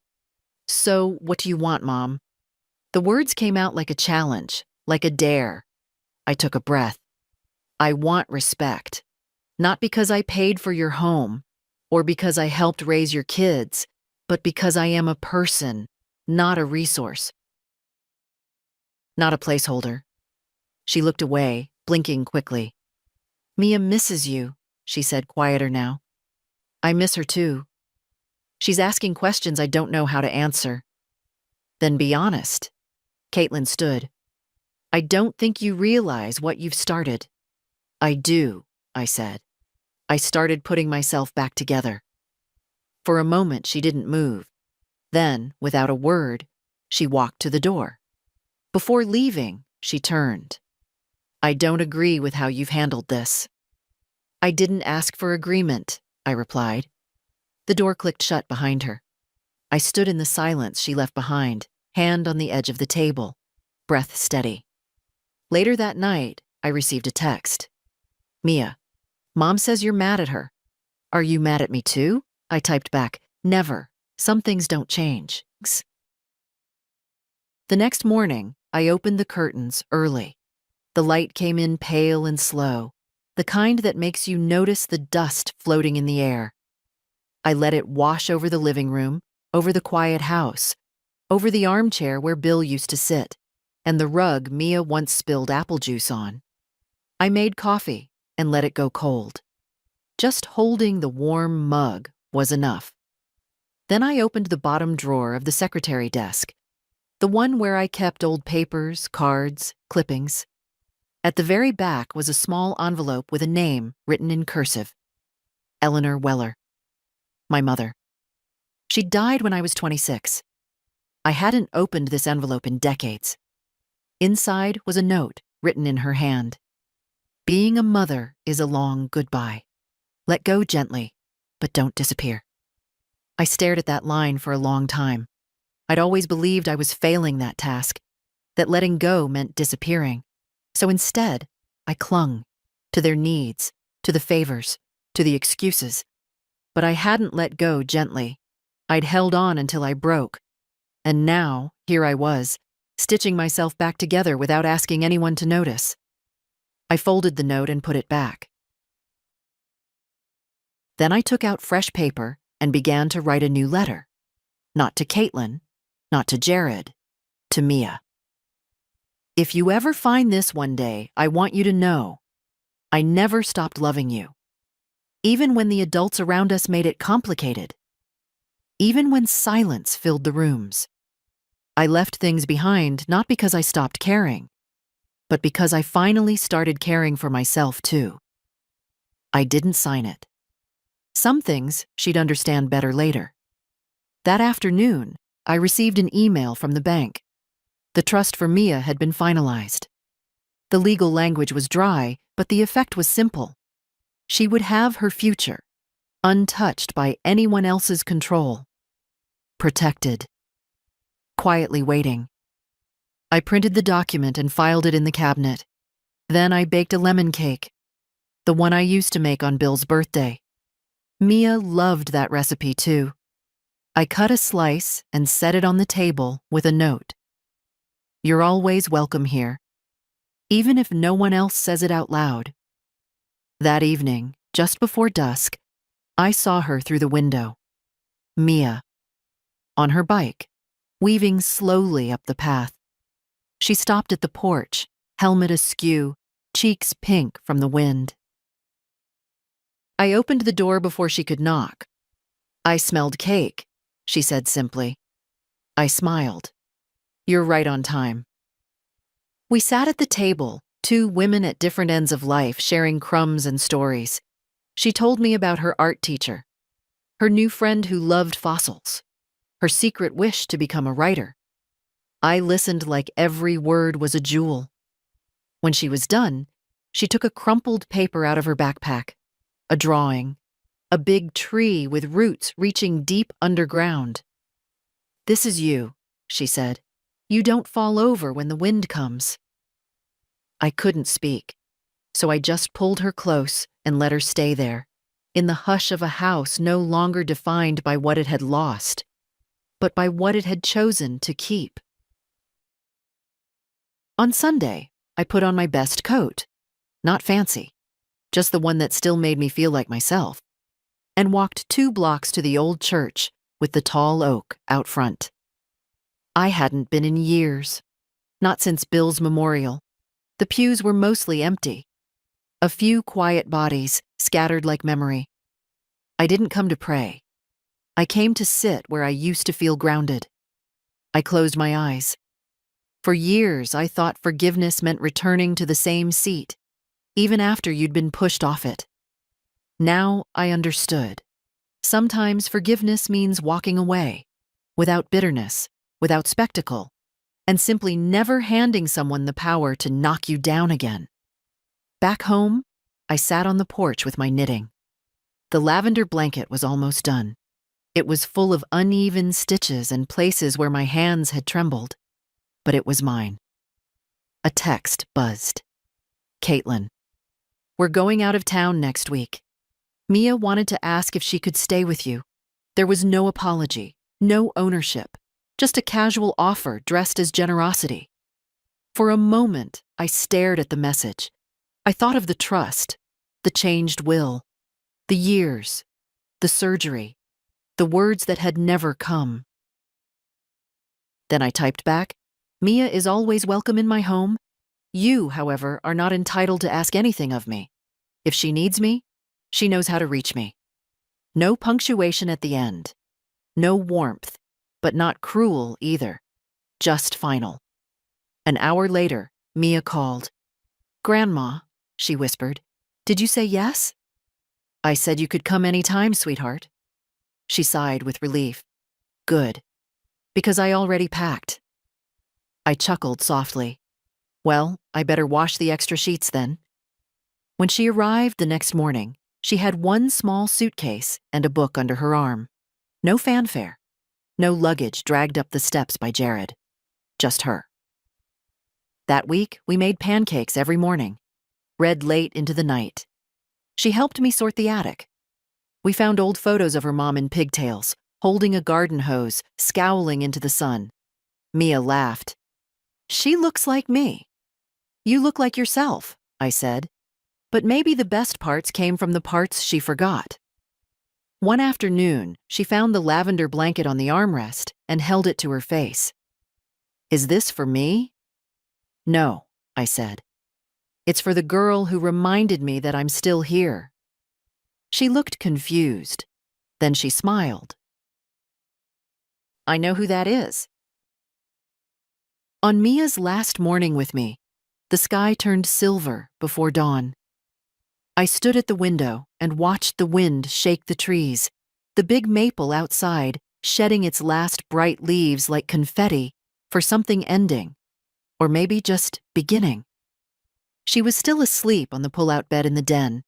So, what do you want, Mom? The words came out like a challenge, like a dare. I took a breath. I want respect. Not because I paid for your home, or because I helped raise your kids, but because I am a person, not a resource. Not a placeholder. She looked away, blinking quickly. Mia misses you, she said, quieter now. I miss her too. She's asking questions I don't know how to answer. Then be honest. Caitlin stood. I don't think you realize what you've started. I do, I said. I started putting myself back together. For a moment, she didn't move. Then, without a word, she walked to the door. Before leaving, she turned. I don't agree with how you've handled this. I didn't ask for agreement, I replied. The door clicked shut behind her. I stood in the silence she left behind, hand on the edge of the table, breath steady. Later that night, I received a text. Mia, Mom says you're mad at her. Are you mad at me too? I typed back, never. Some things don't change. The next morning, I opened the curtains early. The light came in pale and slow, the kind that makes you notice the dust floating in the air. I let it wash over the living room, over the quiet house, over the armchair where Bill used to sit, and the rug Mia once spilled apple juice on. I made coffee and let it go cold. Just holding the warm mug was enough. Then I opened the bottom drawer of the secretary desk, the one where I kept old papers, cards, clippings. At the very back was a small envelope with a name written in cursive. Eleanor Weller. My mother. She died when I was 26. I hadn't opened this envelope in decades. Inside was a note written in her hand. Being a mother is a long goodbye. Let go gently, but don't disappear. I stared at that line for a long time. I'd always believed I was failing that task, that letting go meant disappearing. So instead, I clung to their needs, to the favors, to the excuses. But I hadn't let go gently. I'd held on until I broke. And now, here I was, stitching myself back together without asking anyone to notice. I folded the note and put it back. Then I took out fresh paper and began to write a new letter. Not to Caitlin, not to Jared, to Mia. If you ever find this one day, I want you to know, I never stopped loving you. Even when the adults around us made it complicated. Even when silence filled the rooms. I left things behind not because I stopped caring, but because I finally started caring for myself too. I didn't sign it. Some things she'd understand better later. That afternoon, I received an email from the bank. The trust for Mia had been finalized. The legal language was dry, but the effect was simple. She would have her future, untouched by anyone else's control. Protected. Quietly waiting. I printed the document and filed it in the cabinet. Then I baked a lemon cake, the one I used to make on Bill's birthday. Mia loved that recipe too. I cut a slice and set it on the table with a note. You're always welcome here, even if no one else says it out loud. That evening, just before dusk, I saw her through the window. Mia. On her bike, weaving slowly up the path. She stopped at the porch, helmet askew, cheeks pink from the wind. I opened the door before she could knock. I smelled cake, she said simply. I smiled. You're right on time. We sat at the table, two women at different ends of life sharing crumbs and stories. She told me about her art teacher, her new friend who loved fossils, her secret wish to become a writer. I listened like every word was a jewel. When she was done, she took a crumpled paper out of her backpack, a drawing, a big tree with roots reaching deep underground. This is you, she said. You don't fall over when the wind comes. I couldn't speak, so I just pulled her close and let her stay there, in the hush of a house no longer defined by what it had lost, but by what it had chosen to keep. On Sunday, I put on my best coat, not fancy, just the one that still made me feel like myself, and walked 2 blocks to the old church with the tall oak out front. I hadn't been in years, not since Bill's memorial. The pews were mostly empty. A few quiet bodies scattered like memory. I didn't come to pray. I came to sit where I used to feel grounded. I closed my eyes. For years, I thought forgiveness meant returning to the same seat, even after you'd been pushed off it. Now I understood. Sometimes forgiveness means walking away, without bitterness, without spectacle, and simply never handing someone the power to knock you down again. Back home, I sat on the porch with my knitting. The lavender blanket was almost done. It was full of uneven stitches and places where my hands had trembled, but it was mine. A text buzzed. Caitlin. We're going out of town next week. Mia wanted to ask if she could stay with you. There was no apology, no ownership, just a casual offer dressed as generosity. For a moment, I stared at the message. I thought of the trust, the changed will, the years, the surgery, the words that had never come. Then I typed back, Mia is always welcome in my home. You, however, are not entitled to ask anything of me. If she needs me, she knows how to reach me. No punctuation at the end. No warmth, but not cruel either. Just final. An hour later, Mia called. Grandma, she whispered, did you say yes? I said you could come any time, sweetheart. She sighed with relief. Good, because I already packed. I chuckled softly. Well, I better wash the extra sheets then. When she arrived the next morning, she had one small suitcase and a book under her arm. No fanfare. No luggage dragged up the steps by Jared. Just her. That week, we made pancakes every morning. Read late into the night. She helped me sort the attic. We found old photos of her mom in pigtails, holding a garden hose, scowling into the sun. Mia laughed. She looks like me. You look like yourself, I said. But maybe the best parts came from the parts she forgot. One afternoon, she found the lavender blanket on the armrest and held it to her face. Is this for me? No, I said. It's for the girl who reminded me that I'm still here. She looked confused. Then she smiled. I know who that is. On Mia's last morning with me, the sky turned silver before dawn. I stood at the window and watched the wind shake the trees, the big maple outside shedding its last bright leaves like confetti for something ending, or maybe just beginning. She was still asleep on the pull-out bed in the den,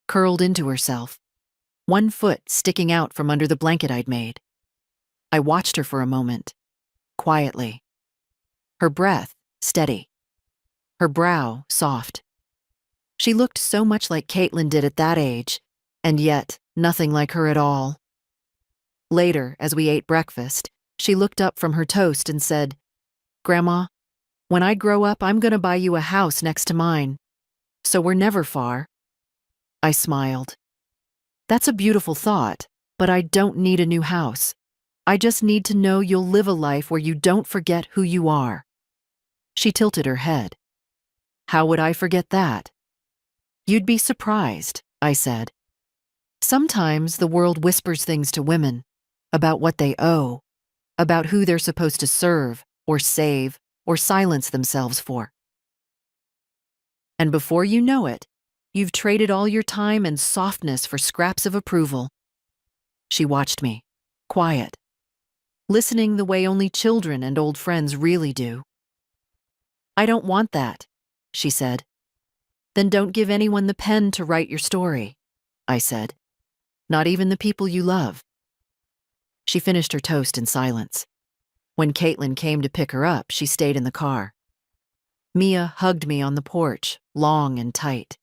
curled into herself, one foot sticking out from under the blanket I'd made. I watched her for a moment, quietly. Her breath steady, her brow soft. She looked so much like Caitlin did at that age, and yet nothing like her at all. Later, as we ate breakfast, she looked up from her toast and said, Grandma, when I grow up, I'm going to buy you a house next to mine, so we're never far. I smiled. That's a beautiful thought, but I don't need a new house. I just need to know you'll live a life where you don't forget who you are. She tilted her head. How would I forget that? You'd be surprised, I said. Sometimes the world whispers things to women about what they owe, about who they're supposed to serve or save or silence themselves for. And before you know it, you've traded all your time and softness for scraps of approval. She watched me, quiet, listening the way only children and old friends really do. I don't want that, she said. Then don't give anyone the pen to write your story, I said. Not even the people you love. She finished her toast in silence. When Caitlin came to pick her up, she stayed in the car. Mia hugged me on the porch, long and tight.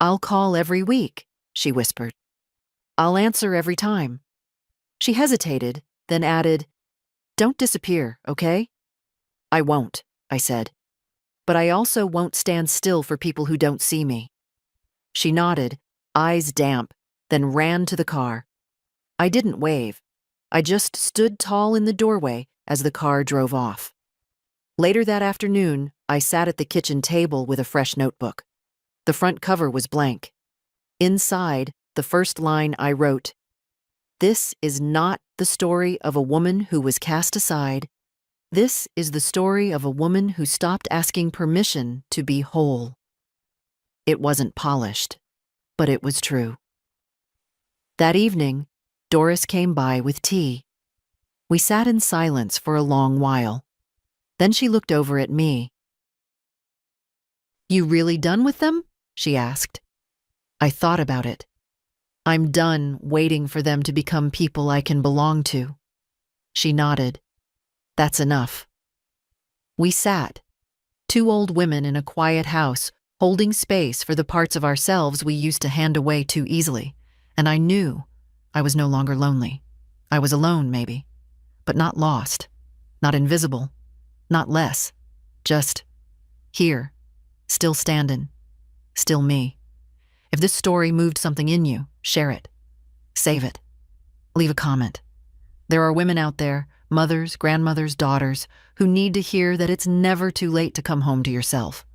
I'll call every week, she whispered. I'll answer every time. She hesitated, then added, Don't disappear, okay? I won't, I said. But I also won't stand still for people who don't see me. She nodded, eyes damp, then ran to the car. I didn't wave. I just stood tall in the doorway as the car drove off. Later that afternoon, I sat at the kitchen table with a fresh notebook. The front cover was blank. Inside, the first line I wrote, This is not the story of a woman who was cast aside. This is the story of a woman who stopped asking permission to be whole. It wasn't polished, but it was true. That evening, Doris came by with tea. We sat in silence for a long while. Then she looked over at me. You really done with them? She asked. I thought about it. I'm done waiting for them to become people I can belong to. She nodded. That's enough. We sat, two old women in a quiet house holding space for the parts of ourselves we used to hand away too easily. And I knew I was no longer lonely. I was alone, maybe, but not lost, not invisible, not less, just here, still standing, still me. If this story moved something in you, share it. Save it. Leave a comment. There are women out there, mothers, grandmothers, daughters, who need to hear that it's never too late to come home to yourself.